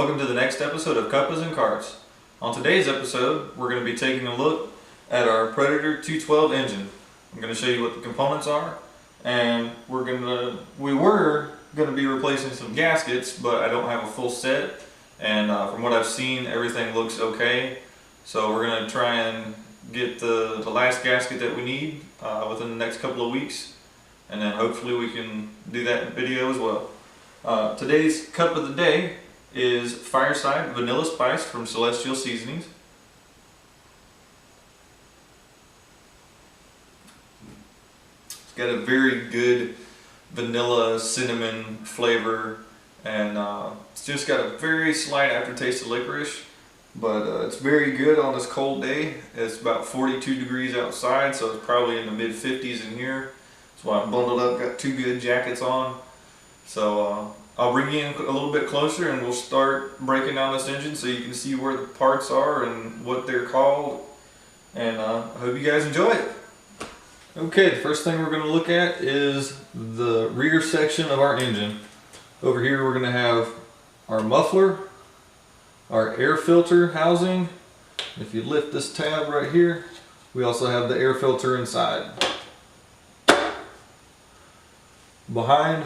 Welcome to the next episode of Cuppas and Carts. On today's episode, we're going to be taking a look at our Predator 212 engine. I'm going to show you what the components are, and we were going to be replacing some gaskets, but I don't have a full set, and from what I've seen, everything looks okay. So we're going to try and get the last gasket that we need within the next couple of weeks, and then hopefully we can do that video as well. Today's cup of the day is Fireside Vanilla Spice from Celestial Seasonings. It's got a very good vanilla cinnamon flavor, and it's just got a very slight aftertaste of licorice, but it's very good on this cold day. It's about 42 degrees outside, so it's probably in the mid 50s in here. That's why I'm bundled up, got two good jackets on. So I'll bring you in a little bit closer and we'll start breaking down this engine so you can see where the parts are and what they're called. And I hope you guys enjoy it. Okay, the first thing we're going to look at is the rear section of our engine. Over here we're going to have our muffler, our air filter housing. If you lift this tab right here, we also have the air filter inside. Behind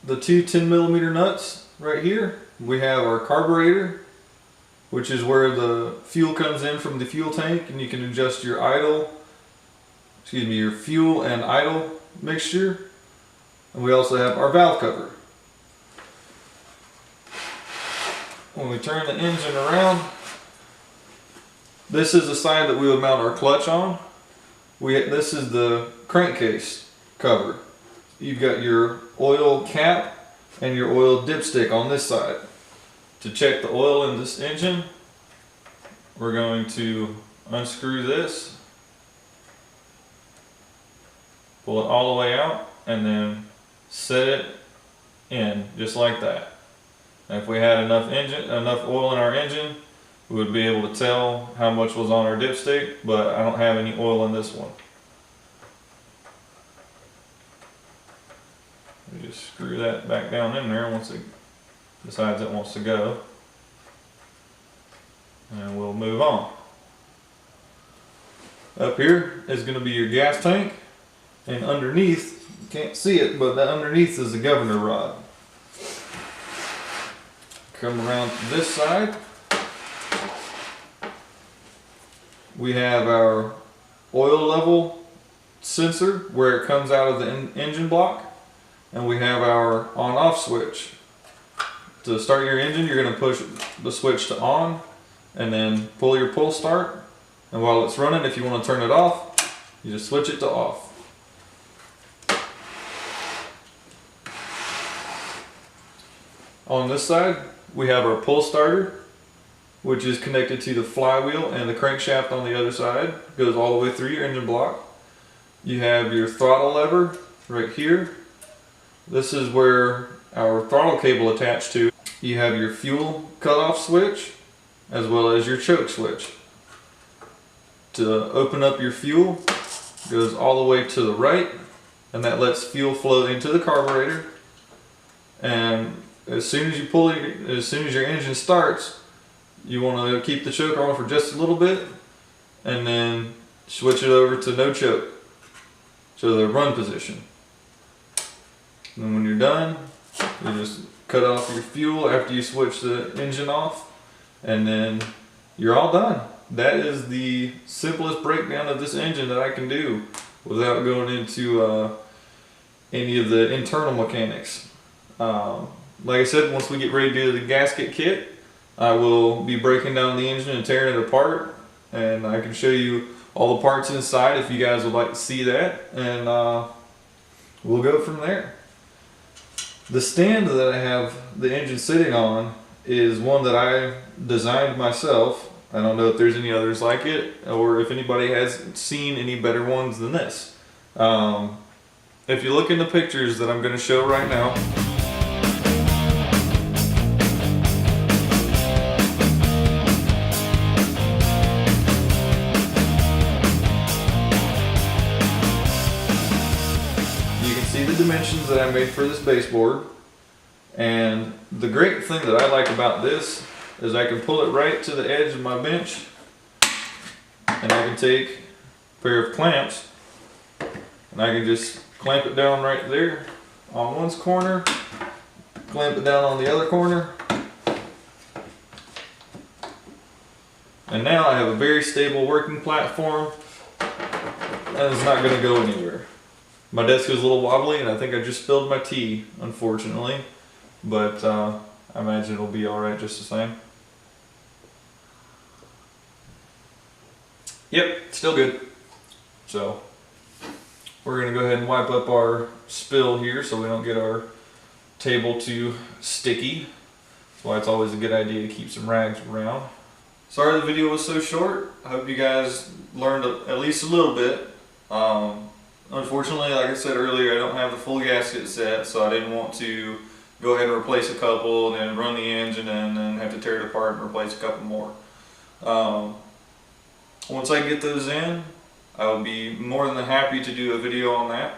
the two 10mm nuts right here, we have our carburetor, which is where the fuel comes in from the fuel tank, and you can adjust your your fuel and idle mixture. And we also have our valve cover. When we turn the engine around, this is the side that we would mount our clutch on. This is the crankcase cover. You've got your oil cap and your oil dipstick on this side. To check the oil in this engine, we're going to unscrew this, pull it all the way out, and then set it in just like that. And if we had enough oil in our engine, we would be able to tell how much was on our dipstick, but I don't have any oil in this one. We just screw that back down in there once it decides it wants to go, and we'll move on. Up here is going to be your gas tank, and underneath, you can't see it, but that underneath is the governor rod. Come around to this side, we have our oil level sensor where it comes out of the engine block. And we have our on-off switch. To start your engine, you're going to push the switch to on and then pull your pull start. And while it's running, if you want to turn it off, you just switch it to off. On this side, we have our pull starter, which is connected to the flywheel and the crankshaft on the other side. It goes all the way through your engine block. You have your throttle lever right here. This is where our throttle cable attached to. You have your fuel cutoff switch as well as your choke switch. To open up your fuel, it goes all the way to the right, and that lets fuel flow into the carburetor. And as soon as your engine starts, you want to keep the choke on for just a little bit and then switch it over to no choke, so the run position. And when you're done, you just cut off your fuel after you switch the engine off, and then you're all done. That is the simplest breakdown of this engine that I can do without going into any of the internal mechanics. Like I said, once we get ready to do the gasket kit, I will be breaking down the engine and tearing it apart, and I can show you all the parts inside if you guys would like to see that, and we'll go from there. The stand that I have the engine sitting on is one that I designed myself. I don't know if there's any others like it, or if anybody has seen any better ones than this. If you look in the pictures that I'm going to show right now, you can see the dimensions that I made for this baseboard. And the great thing that I like about this is I can pull it right to the edge of my bench, and I can take a pair of clamps and I can just clamp it down right there on one corner, clamp it down on the other corner, and now I have a very stable working platform and it's not going to go anywhere. My desk is a little wobbly and I think I just spilled my tea, unfortunately, but I imagine it'll be alright just the same. Yep, still good. So we're going to go ahead and wipe up our spill here so we don't get our table too sticky. That's why it's always a good idea to keep some rags around. Sorry the video was so short. I hope you guys learned at least a little bit. Unfortunately, like I said earlier, I don't have the full gasket set, so I didn't want to go ahead and replace a couple and then run the engine and then have to tear it apart and replace a couple more. Once I get those in, I will be more than happy to do a video on that.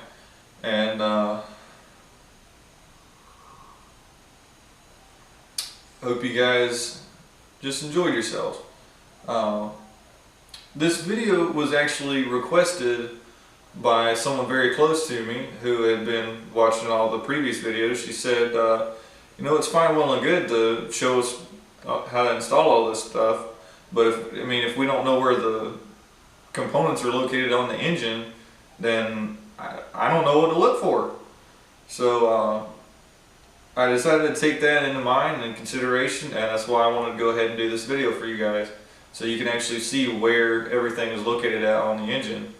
And hope you guys just enjoyed yourselves. This video was actually requested by someone very close to me who had been watching all the previous videos. She said, you know, it's fine, well and good to show us how to install all this stuff, but if we don't know where the components are located on the engine, then I don't know what to look for. So I decided to take that into mind and consideration, and that's why I wanted to go ahead and do this video for you guys, so you can actually see where everything is located at on the engine.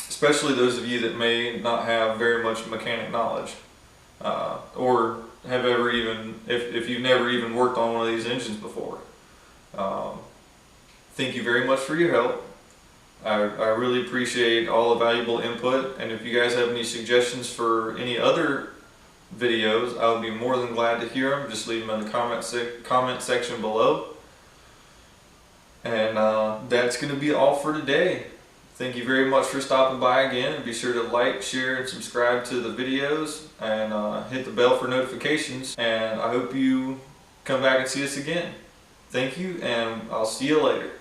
Especially those of you that may not have very much mechanic knowledge, or have ever even, if you've never even worked on one of these engines before. Thank you very much for your help. I really appreciate all the valuable input, and if you guys have any suggestions for any other videos, I would be more than glad to hear them. Just leave them in the comment section below. And that's going to be all for today. Thank you very much for stopping by again, and be sure to like, share, and subscribe to the videos, and hit the bell for notifications, and I hope you come back and see us again. Thank you, and I'll see you later.